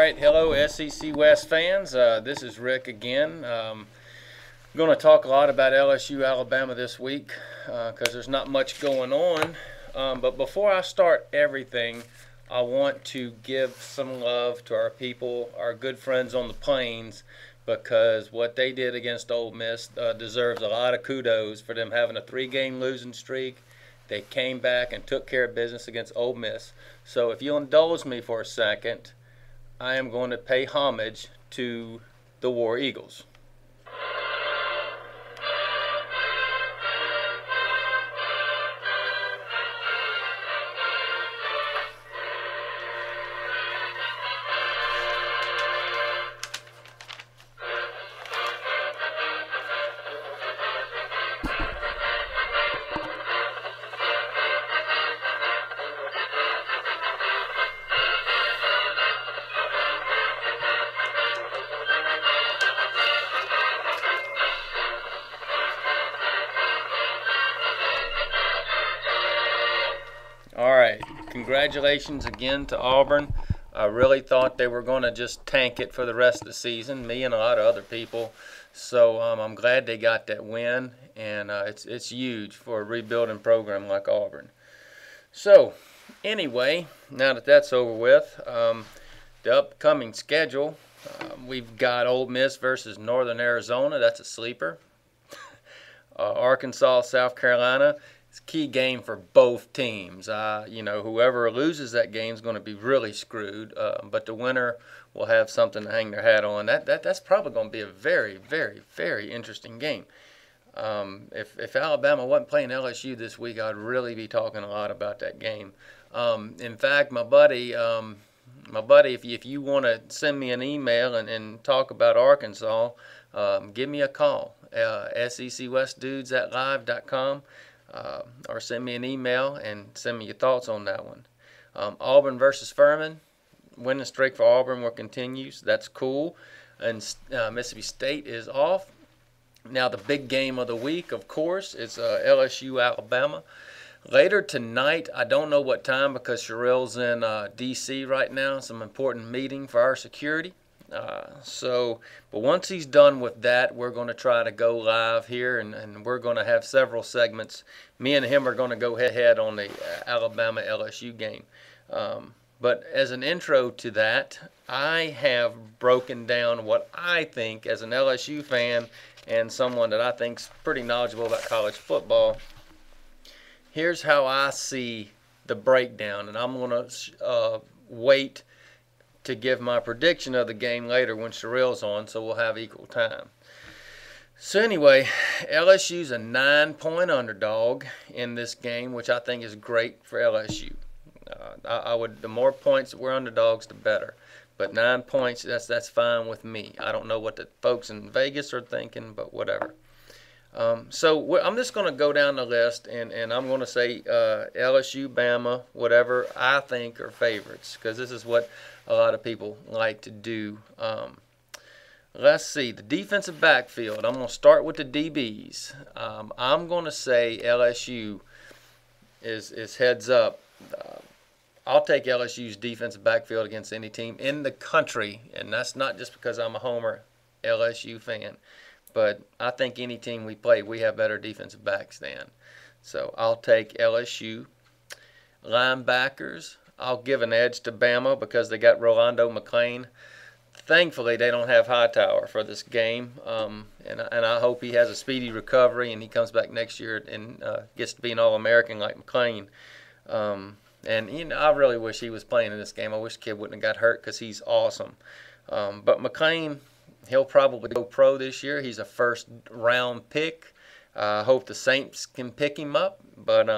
right, hello SEC West fans. This is Rick again. I'm going to talk a lot about LSU Alabama this week because there's not much going on. But before I start everything, I want to give some love to our people, our good friends on the Plains, because what they did against Ole Miss deserves a lot of kudos for them having a 3-game losing streak. They came back and took care of business against Ole Miss. So if you'll indulge me for a second, I am going to pay homage to the War Eagles. All right, congratulations again to Auburn. I really thought they were going to just tank it for the rest of the season, me and a lot of other people. So I'm glad they got that win, and it's huge for a rebuilding program like Auburn. So anyway, now that that's over with, the upcoming schedule, we've got Ole Miss versus Northern Arizona. That's a sleeper. Arkansas, South Carolina. It's a key game for both teams. Whoever loses that game is going to be really screwed. But the winner will have something to hang their hat on. That's probably going to be a very, very, very interesting game. If Alabama wasn't playing LSU this week, I'd really be talking a lot about that game. In fact, my buddy, if you want to send me an email and talk about Arkansas, give me a call. SECWestDudes@live.com. Or send me an email and send me your thoughts on that one. Auburn versus Furman. Winning streak for Auburn will continue. So that's cool. And Mississippi State is off. Now the big game of the week, of course, is LSU Alabama. Later tonight, I don't know what time because Sherrill's in D.C. right now. Some important meeting for our security. But once he's done with that, we're going to try to go live here, and we're going to have several segments. Me and him are going to go head on the Alabama-LSU game. But as an intro to that, I have broken down what I think as an LSU fan and someone that I think's pretty knowledgeable about college football. Here's how I see the breakdown, and I'm going to wait to give my prediction of the game later when Sherrill's on, so we'll have equal time. So anyway, LSU's a 9-point underdog in this game, which I think is great for LSU. The more points that we're underdogs, the better. But 9 points, that's fine with me. I don't know what the folks in Vegas are thinking, but whatever. So I'm just going to go down the list, and I'm going to say LSU, Bama, whatever I think are favorites, because this is what a lot of people like to do. Let's see, the defensive backfield. I'm going to start with the DBs. I'm going to say LSU is heads up. I'll take LSU's defensive backfield against any team in the country, and that's not just because I'm a homer LSU fan. But I think any team we play, we have better defensive backs than. So I'll take LSU. Linebackers, I'll give an edge to Bama because they got Rolando McClain. Thankfully, they don't have Hightower for this game, and I hope he has a speedy recovery and he comes back next year and gets to be an All-American like McClain. And I really wish he was playing in this game. I wish the kid wouldn't have got hurt because he's awesome. But McClain, he'll probably go pro this year. He's a first-round pick. I hope the Saints can pick him up. But,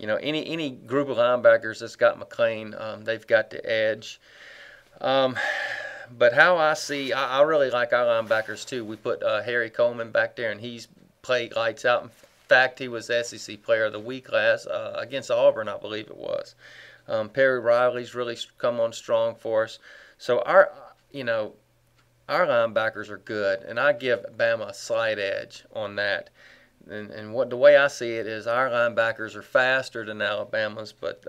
any group of linebackers that's got McClain, they've got the edge. But how I see, I really like our linebackers too. We put Harry Coleman back there, and he's played lights out. In fact, he was SEC Player of the Week against Auburn, I believe it was. Perry Riley's really come on strong for us. So our linebackers are good, and I give Bama a slight edge on that. And what the way I see it is our linebackers are faster than Alabama's, but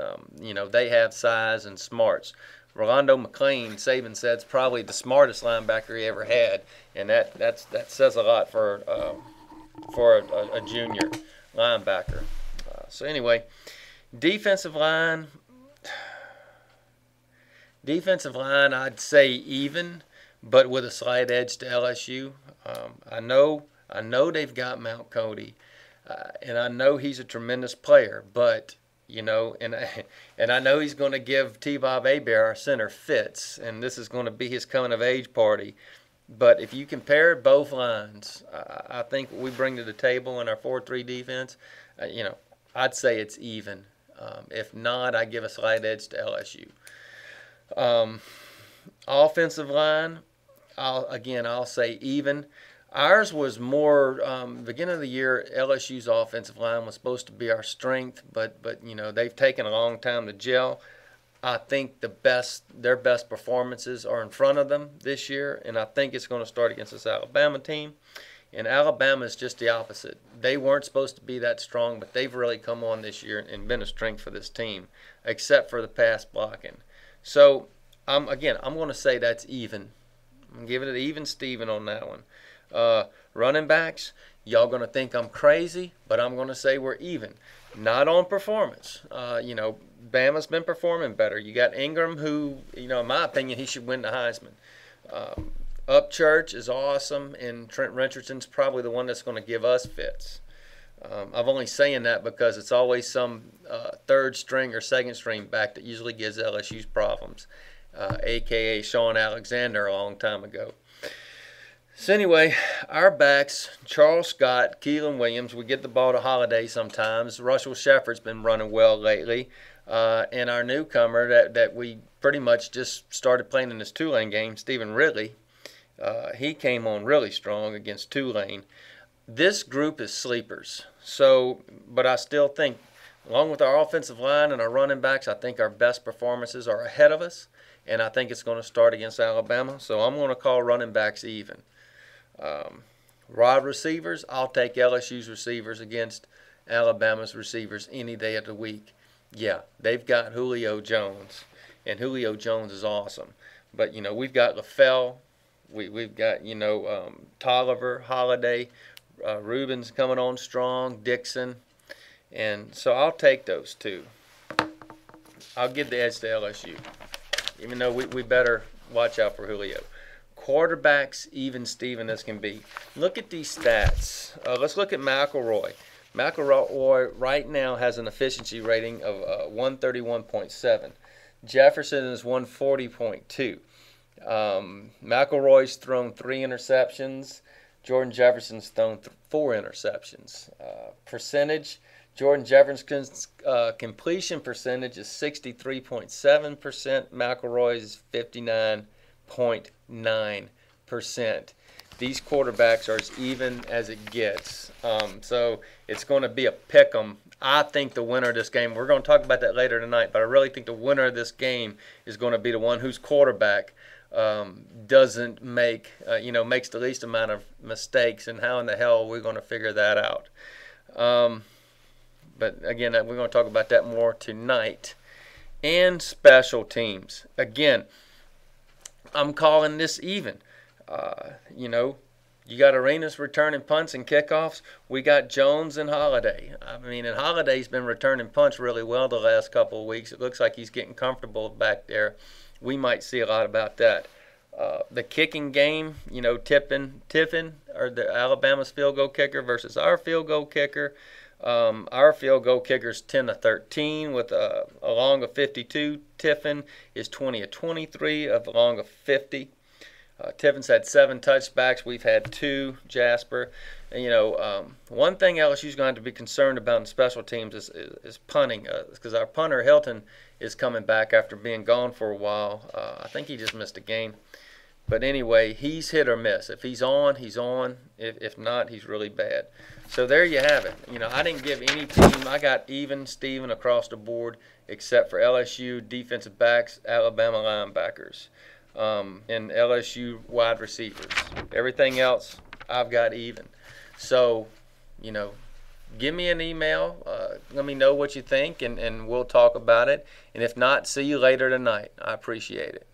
they have size and smarts. Rolando McClain, Saban said, is probably the smartest linebacker he ever had, and that says a lot for a junior linebacker. So anyway, defensive line. Defensive line, I'd say even, but with a slight edge to LSU. I know they've got Mount Cody, and I know he's a tremendous player, but and I know he's going to give T-Bob Hebert, our center, fits, and this is going to be his coming of age party. But if you compare both lines, I think what we bring to the table in our 4-3 defense, I'd say it's even. If not, I give a slight edge to LSU. Offensive line, I'll say even. Ours was more beginning of the year. LSU's offensive line was supposed to be our strength, but they've taken a long time to gel. I think their best performances are in front of them this year, and I think it's going to start against this Alabama team. And Alabama is just the opposite. They weren't supposed to be that strong, but they've really come on this year and been a strength for this team, except for the pass blocking. So I'm going to say that's even. I'm giving it even Steven on that one. Running backs, y'all going to think I'm crazy, but I'm going to say we're even. Not on performance. Bama's been performing better. You got Ingram, who, in my opinion, he should win the Heisman. Upchurch is awesome, and Trent Richardson's probably the one that's going to give us fits. I'm only saying that because it's always some third string or second string back that usually gives LSU's problems, a.k.a. Sean Alexander a long time ago. So anyway, our backs, Charles Scott, Keelan Williams, we get the ball to Holiday sometimes. Russell Shepard's been running well lately. And our newcomer that we pretty much just started playing in this Tulane game, Stephen Ridley, he came on really strong against Tulane. This group is sleepers. But I still think, along with our offensive line and our running backs, I think our best performances are ahead of us, and I think it's going to start against Alabama. So I'm going to call running backs even. Wide receivers, I'll take LSU's receivers against Alabama's receivers any day of the week. Yeah, they've got Julio Jones, and Julio Jones is awesome. But, we've got LaFell, we've got, Tolliver, Holiday, Rubens coming on strong, Dixon. And so I'll take those two. I'll give the edge to LSU, even though we better watch out for Julio. Quarterbacks, even Steven as can be. Look at these stats. Let's look at McElroy. McElroy right now has an efficiency rating of 131.7. Jefferson is 140.2. McElroy's thrown 3 interceptions. Jordan Jefferson's thrown 4 interceptions. Percentage, Jordan Jefferson's completion percentage is 63.7%. McElroy's 59.9%. These quarterbacks are as even as it gets. So it's going to be a pick 'em. I think the winner of this game, we're going to talk about that later tonight, but I really think the winner of this game is going to be the one whose quarterback doesn't makes the least amount of mistakes, and how in the hell are we going to figure that out? But again, we're going to talk about that more tonight. And special teams. Again, I'm calling this even. You got Arenas returning punts and kickoffs. We got Jones and Holiday. And Holiday's been returning punts really well the last couple of weeks. It looks like he's getting comfortable back there. We might see a lot about that. The kicking game, Tiffin, or the Alabama's field goal kicker versus our field goal kicker. Our field goal kicker's 10 of 13 with along of 52. Tiffin is 20 of 23 of along of 50. Tiffin's had 7 touchbacks. We've had 2. Jasper. And, one thing LSU's going to have to be concerned about in special teams is punting, because our punter Hilton is coming back after being gone for a while. I think he just missed a game. But anyway, he's hit or miss. If he's on, he's on. If not, he's really bad. So there you have it. I didn't give any team. I got even Steven across the board except for LSU defensive backs, Alabama linebackers, and LSU wide receivers. Everything else, I've got even. So, give me an email. let me know what you think, and we'll talk about it. And if not, see you later tonight. I appreciate it.